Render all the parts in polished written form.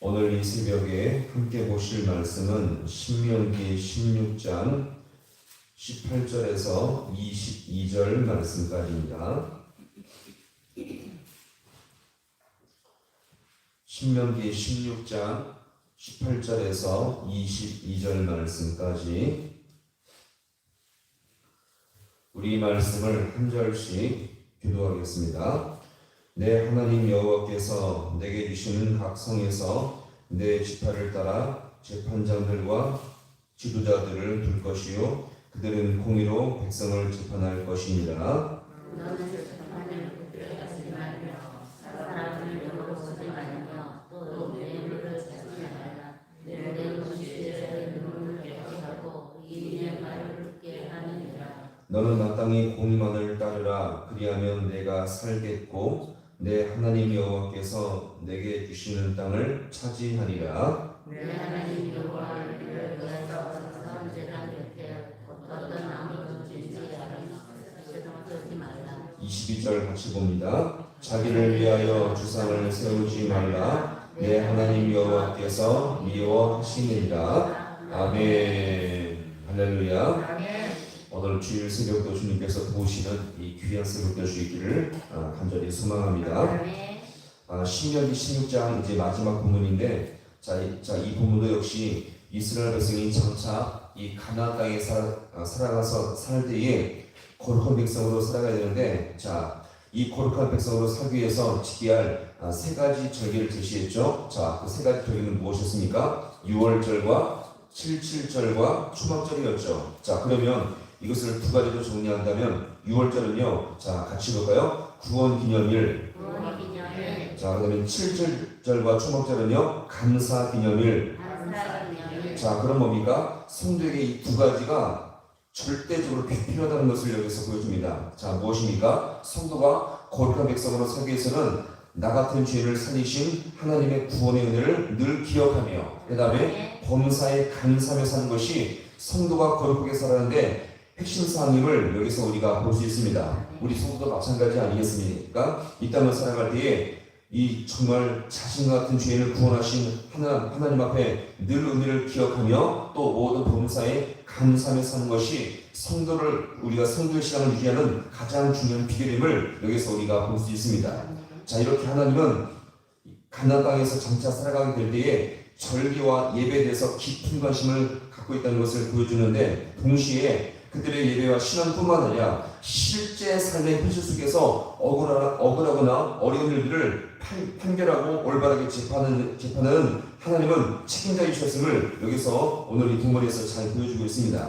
오늘 이 새벽에 함께 보실 말씀은 신명기 16장 18절에서 22절 말씀까지입니다. 신명기 16장 18절에서 22절 말씀까지 우리 말씀을 한 절씩 교도하겠습니다. 내 하나님 여호와께서 내게 주시는 각 성에서 내 지파를 따라 재판장들과 지도자들을 둘 것이요 그들은 공의로 백성을 재판할 것이니라. 너는 재판을 붙들어가지 말며 사람을 영으로 보지 말며 또 뇌물을 찾지 말라. 내 음식에 눈물을 깨끗하고 이내 말을 웃게 하느니라. 너는 마땅히 공의만을 따르라. 그리하면 내가 살겠고 내 하나님 여호와께서 내게 주시는 땅을 차지하리라. 내 하나님 여호와를 위하여 선제단 곁에 어떤 아무든지 쓰지 말라. 22절 같이 봅니다. 자기를 위하여 주상을 세우지 말라. 내 하나님 여호와께서 미워하시니라. 아멘. 할렐루야. 오늘 주일 새벽도 주님께서 도우시는 이 귀한 새벽 될 수 있기를 간절히 소망합니다. 신명기 16장 이제 마지막 본문인데 이 본문도 역시 이스라엘 백성이 장차 이 가나안 땅에 살아가서 살 때에 거룩한 백성으로 살아가야 되는데 이 거룩한 백성으로 살기 위해서 지켜야 할 세 가지 절기를 제시했죠. 그 세 가지 절기는 무엇이었습니까? 6월절과 77절과 초막절이었죠. 그러면 이것을 두 가지로 정리한다면 6월절은요. 같이 볼까요? 구원기념일. 그 다음에 77절과 초막절은요. 감사기념일. 그럼 뭡니까? 성도에게 이 두 가지가 절대적으로 필요하다는 것을 여기서 보여줍니다. 무엇입니까? 성도가 거룩한 백성으로 살기 위해서는 나 같은 죄를 살리신 하나님의 구원의 은혜를 늘 기억하며 그 다음에 범사에 감사하며 사는 것이 성도가 거룩하게 살아가는데 핵심 사항임을 여기서 우리가 볼 수 있습니다. 우리 성도도 마찬가지 아니겠습니까? 이 땅을 살아갈 때에 이 정말 자신과 같은 죄인을 구원하신 하나님 앞에 늘 은혜를 기억하며 또 모든 범사에 감사하며 사는 것이 우리가 성도의 신앙을 유지하는 가장 중요한 비결임을 여기서 우리가 볼 수 있습니다. 이렇게 하나님은 가나안 땅에서 장차 살아가게 될 때에 절기와 예배에 대해서 깊은 관심을 갖고 있다는 것을 보여주는데 동시에 그들의 예배와 신앙뿐만 아니라 실제 삶의 현실 속에서 억울하거나 어려운 일들을 판결하고 올바르게 재판하는 하나님은 책임자이셨음을 여기서 오늘 이 본문에서 잘 보여주고 있습니다.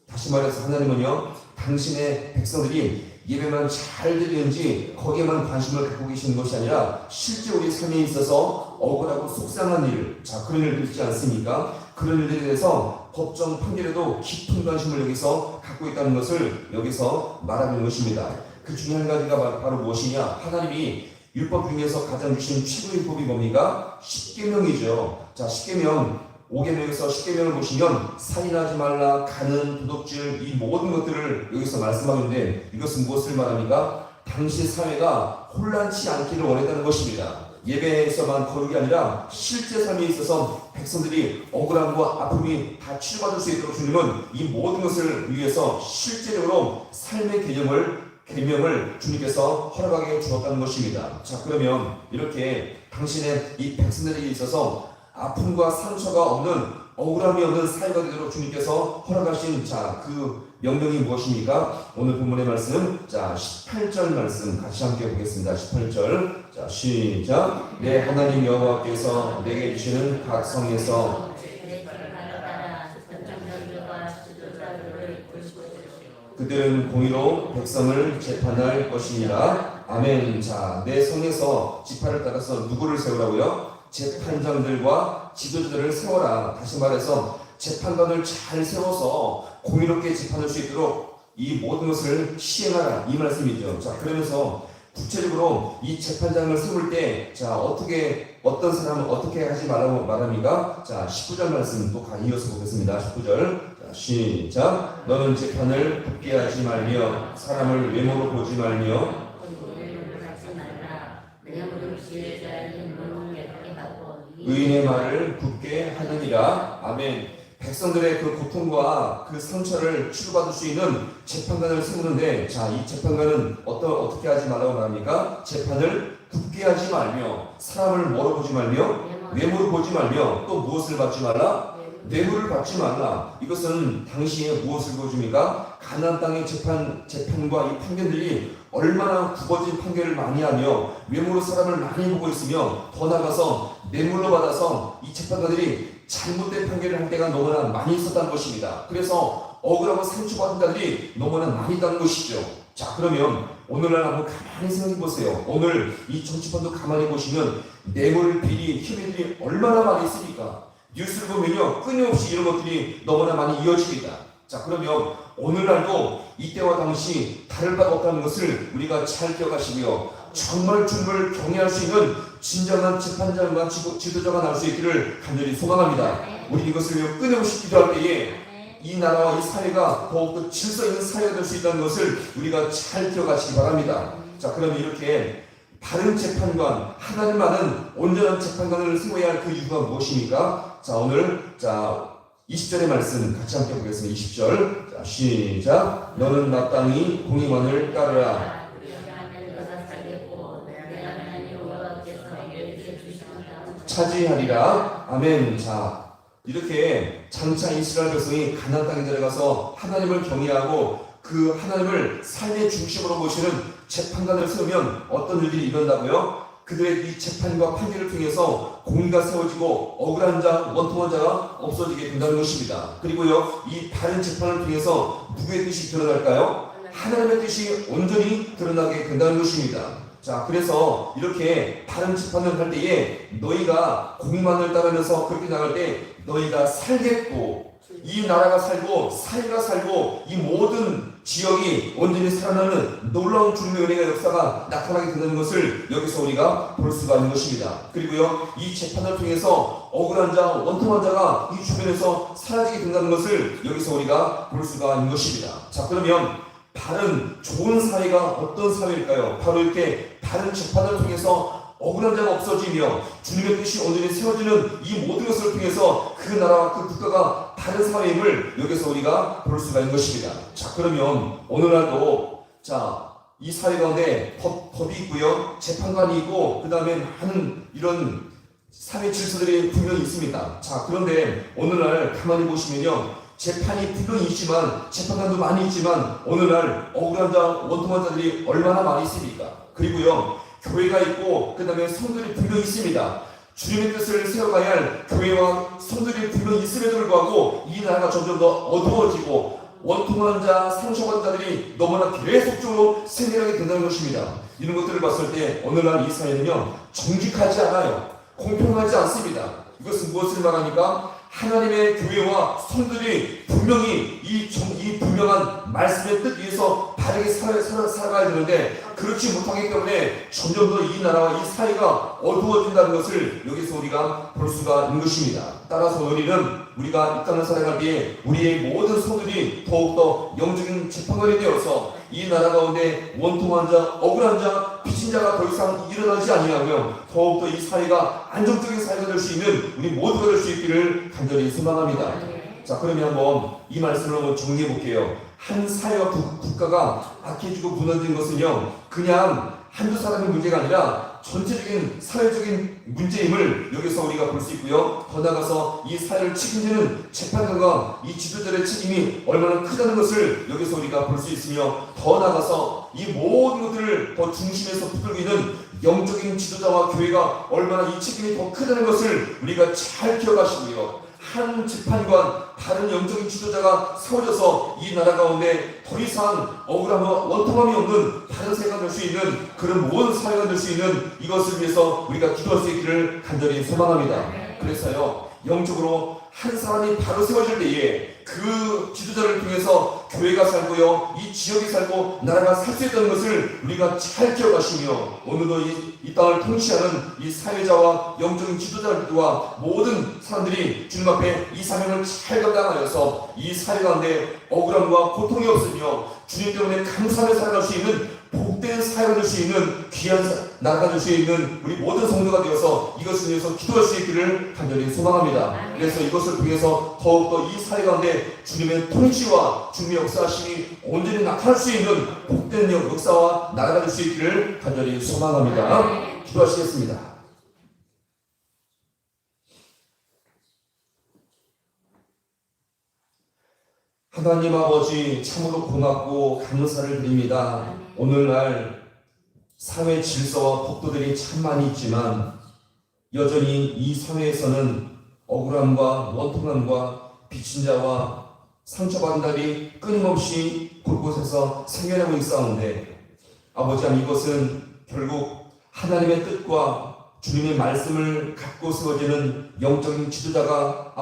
다시 말해서 하나님은요, 당신의 백성들이 예배만 잘 드리는지 거기에만 관심을 갖고 계시는 것이 아니라 실제 우리 삶에 있어서 억울하고 속상한 일, 그런 일들 있지 않습니까? 그런 일들에 대해서 법정 판결에도 깊은 관심을 여기서 갖고 있다는 것을 여기서 말하는 것입니다. 그 중에 한 가지가 바로 무엇이냐? 하나님이 율법 중에서 가장 주신 최고의 율법이 뭡니까? 십계명이죠. 5계명에서 10계명을 보시면 살인하지 말라, 간음, 도둑질 이 모든 것들을 여기서 말씀하는데 이것은 무엇을 말합니까? 당시 사회가 혼란치 않기를 원했다는 것입니다. 예배에서만 거룩이 아니라 실제 삶에 있어서 백성들이 억울함과 아픔이 다 치유받을 수 있도록 주님은 이 모든 것을 위해서 실제적으로 삶의 계명을 주님께서 허락하게 주었다는 것입니다. 그러면 이렇게 당신의 이 백성들에게 있어서 아픔과 상처가 없는 억울함이 없는 사회가 되도록 주님께서 허락하신 그 명령이 무엇입니까? 오늘 본문의 말씀 18절 말씀 같이 함께 보겠습니다. 18절 시작. 내 하나님 여호와께서 내게 주시는 각 성에서 그들은 공의로 백성을 재판할 것이니라. 아멘. 내 성에서 지파를 따라서 누구를 세우라고요? 재판장들과 지도자들을 세워라. 다시 말해서 재판관을 잘 세워서 공의롭게 재판할 수 있도록 이 모든 것을 시행하라. 이 말씀이죠. 그러면서 구체적으로 이 재판장을 세울 때 어떤 사람은 어떻게 하지 말라고 말합니까? 19절 말씀 또 이어서 보겠습니다. 19절 시작. 너는 재판을 붙게 하지 말며 사람을 외모로 보지 말며 의인의 말을 굳게 하느니라. 아멘. 백성들의 그 고통과 그 상처를 치료받을 수 있는 재판관을 세우는데, 자, 이 재판관은 어떻게 하지 말라고 말합니까? 재판을 굳게 하지 말며, 사람을 멀어보지 말며, 외모를 보지 말며, 또 무엇을 받지 말라? 뇌물을 받지 말라. 이것은 당시에 무엇을 보여줍니까? 가나안 땅의 재판과 이 판결들이 얼마나 굽어진 판결을 많이 하며 외모로 사람을 많이 보고 있으며, 더 나아가서 뇌물로 받아서 이 재판관들이 잘못된 판결을 할 때가 너무나 많이 있었다는 것입니다. 그래서 억울하고 상처받은 자들이 너무나 많이 있다는 것이죠. 자, 그러면 오늘날 한번 가만히 생각해 보세요. 오늘 이 정치판도 가만히 보시면 뇌물, 비리, 혐의들이 얼마나 많이 있습니까? 뉴스를 보면요, 끊임없이 이런 것들이 너무나 많이 이어집니다. 자, 그러면 오늘날도 이때와 당시 다를 바가 없다는 것을 우리가 잘 기억하시며, 정말 주님을 경외할 수 있는 진정한 재판장과 지도자가 날 수 있기를 간절히 소망합니다. 우리 이것을 위해 끊임없이 기도할 때에 이 나라와 이 사회가 더욱더 질서 있는 사회가 될 수 있다는 것을 우리가 잘 기억하시기 바랍니다. 자, 그러면 이렇게 바른 재판관, 하나님만은 온전한 재판관을 세워야 할 그 이유가 무엇입니까? 자, 오늘 20절의 말씀 같이 함께 보겠습니다. 20절. 자, 시작. 너는 마땅히 공의만을 따르라. 차지하리라. 아멘. 자, 이렇게 장차 이스라엘 백성이 가나안 땅에 들어가서 하나님을 경외하고 그 하나님을 삶의 중심으로 보시는 재판관을 세우면 어떤 일들이 일어난다고요? 그들의 이 재판과 판결을 통해서 공의가 세워지고 억울한 자, 원통한 자가 없어지게 된다는 것입니다. 그리고요, 이 바른 재판을 통해서 누구의 뜻이 드러날까요? 하나님의 뜻이 온전히 드러나게 된다는 것입니다. 자, 그래서 이렇게 바른 재판을 할 때에 너희가 공의만을 따르면서 그렇게 나갈 때 너희가 살겠고, 이 나라가 살고 사회가 살고 이 모든 지역이 온전히 살아나는 놀라운 주님의 은혜가 역사가 나타나게 된다는 것을 여기서 우리가 볼 수가 있는 것입니다. 그리고요, 이 재판을 통해서 억울한 자, 원통한 자가 이 주변에서 사라지게 된다는 것을 여기서 우리가 볼 수가 있는 것입니다. 자, 그러면 바른 좋은 사회가 어떤 사회일까요? 바로 이렇게 바른 재판을 통해서 억울한 자가 없어지며 주님의 뜻이 온전히 세워지는 이 모든 것을 통해서 그 나라와 그 국가가 바른 사회임을 여기서 우리가 볼 수가 있는 것입니다. 자, 그러면 오늘날도 이 사회 가운데 법이 있고요, 재판관이 있고, 그 다음에 많은 이런 사회 질서들이 분명히 있습니다. 자, 그런데 오늘날 가만히 보시면요, 재판이 분명히 있지만, 재판관도 많이 있지만, 오늘날 억울한 자, 원통한 자들이 얼마나 많이 있습니까? 그리고요, 교회가 있고, 그 다음에 성들이 분명히 있습니다. 주님의 뜻을 세워가야 할 교회와 성들이 분명히 있음에도 불구하고 이 나라가 점점 더 어두워지고 원통한 자, 상처받은 자들이 너무나 계속적으로 생겨나게 된다는 것입니다. 이런 것들을 봤을 때 오늘날 이 사회는요, 정직하지 않아요. 공평하지 않습니다. 이것은 무엇을 말합니까? 하나님의 교회와 성들이 분명히 이 분명한 말씀의 뜻 위에서 바르게 살아가야 되는데, 그렇지 못하기 때문에 점점 더 이 나라와 이 사회가 어두워진다는 것을 여기서 우리가 볼 수가 있는 것입니다. 따라서 우리가 이 땅을 살아갈 때에 우리의 모든 성들이 더욱더 영적인 재판관이 되어서 이 나라 가운데 원통한 자, 억울한 자, 빚진 자가 더 이상 일어나지 아니하며 더욱더 이 사회가 안정적인 사회가 될 수 있는 우리 모두가 될 수 있기를 간절히 소망합니다. 자, 그러면 한번 이 말씀을 한번 정리해 볼게요. 한 사회와 국가가 악해지고 무너진 것은요, 그냥 한두 사람의 문제가 아니라 전체적인 사회적인 문제임을 여기서 우리가 볼 수 있고요. 더 나아가서 이 사회를 책임지는 재판관과 이 지도자의 책임이 얼마나 크다는 것을 여기서 우리가 볼 수 있으며, 더 나아가서 이 모든 것들을 더 중심에서 붙들고 있는 영적인 지도자와 교회가 얼마나 이 책임이 더 크다는 것을 우리가 잘 기억하시고요. 한 재판관, 다른 영적인 지도자가 세워져서 이 나라 가운데 더 이상 억울함과 원통함이 없는 다른 사회가 될 수 있는 그런 모든 사회가 될 수 있는 이것을 위해서 우리가 기도할 수 있기를 간절히 소망합니다. 그래서요, 영적으로 한 사람이 바로 세워질 때에 그 지도자를 통해서 교회가 살고요, 이 지역이 살고 나라가 살 수 있다는 것을 우리가 잘 기억하시며, 오늘도 이 땅을 통치하는 이 사회자와 영적인 지도자들과 모든 사람들이 주님 앞에 이 사명을 잘 감당하여서 이 사회 가운데 억울함과 고통이 없으며 주님 때문에 감사하며 살아갈 수 있는 복된 사역을 할 수 있는 귀한 나라가 될 수 있는 우리 모든 성도가 되어서 이것을 위해서 기도할 수 있기를 간절히 소망합니다. 그래서 이것을 통해서 더욱더 이 사회 가운데 주님의 통치와 주님의 역사하심이 온전히 나타날 수 있는 복된 역사와 나라가 될 수 있기를 간절히 소망합니다. 기도하시겠습니다. 하나님 아버지, 참으로 고맙고 감사를 드립니다. 오늘날 사회 질서와 법도들이 참 많이 있지만 여전히 이 사회에서는 억울함과 원통함과 비친 자와 상처받은 자들이 끊임없이 곳곳에서 생겨나고 있사온데, 아버지 하나님, 이것은 결국 하나님의 뜻과 주님의 말씀을 갖고 세워지는 영적인 지도자가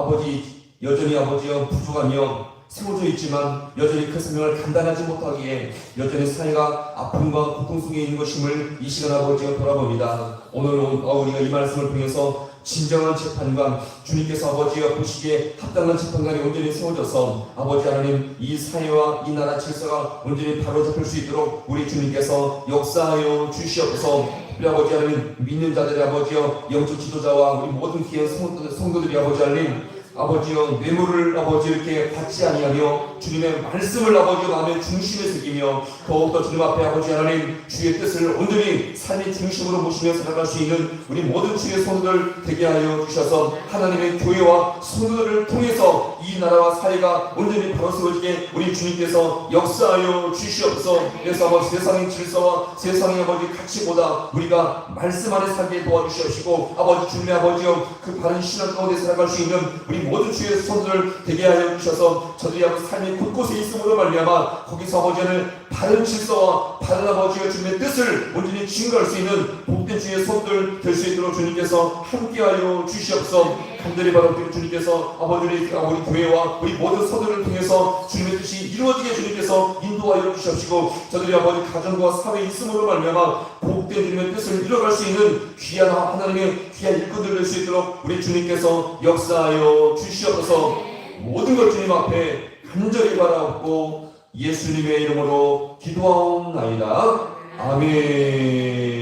여전히 아버지여 부족하며 세워져 있지만 여전히 그 생명을 감당하지 못하기에 여전히 사회가 아픔과 고통 속에 있는 것임을 이 시간 아버지가 돌아봅니다. 오늘 우리가 이 말씀을 통해서 진정한 재판관, 주님께서 아버지가 보시기에 합당한 재판관이 온전히 세워져서 아버지 하나님, 이 사회와 이 나라 질서가 온전히 바로잡힐 수 있도록 우리 주님께서 역사하여 주시옵소서. 우리 아버지 하나님, 믿는 자들의 아버지여 영적 지도자와 우리 모든 귀한 성도들이 아버지 하나님, 아버지여 뇌물을 아버지 이렇게 받지 아니하며 주님의 말씀을 아버지 마음의 중심에 새기며 더욱더 주님 앞에 아버지 하나님 주의 뜻을 온전히 삶의 중심으로 모시며 살아갈 수 있는 우리 모든 주의 성도들 되게 하여 주셔서 하나님의 교회와 성도들을 통해서 이 나라와 사회가 온전히 바로 세워지게 우리 주님께서 역사하여 주시옵소서. 그래서 아버지 세상의 질서와 세상의 아버지 가치보다 우리가 말씀 안에 살게 도와주시옵시고 아버지 주님의 아버지여 그 바른 신앙 가운데 살아갈 수 있는 우리 모든 주의 성도들 되게 하여 주셔서 저들이 아버지 삶의 곳곳에 있음으로 말미암아 거기서 아버지는 바른 질서와 바른 아버지의 주님의 뜻을 온전히 증거할 수 있는 복된 주의 성도들 될 수 있도록 주님께서 함께하여 주시옵소서. 간절히 바라옵니다. 주님께서 아버지 우리 교회와 우리 모든 성도들을 통해서 주님의 뜻이 이루어지게 주님께서 인도하여 주시옵시고 저들이 아버지 가정과 사회에 있음으로 말미암아 복된 주님의 뜻을 이뤄갈 수 있는 귀한 하나님의 귀한 일꾼들 될 수 있도록 우리 주님께서 역사하여 주시옵소서. 모든 것 주님 앞에 간절히 바라옵고 예수님의 이름으로 기도하옵나이다. 아멘.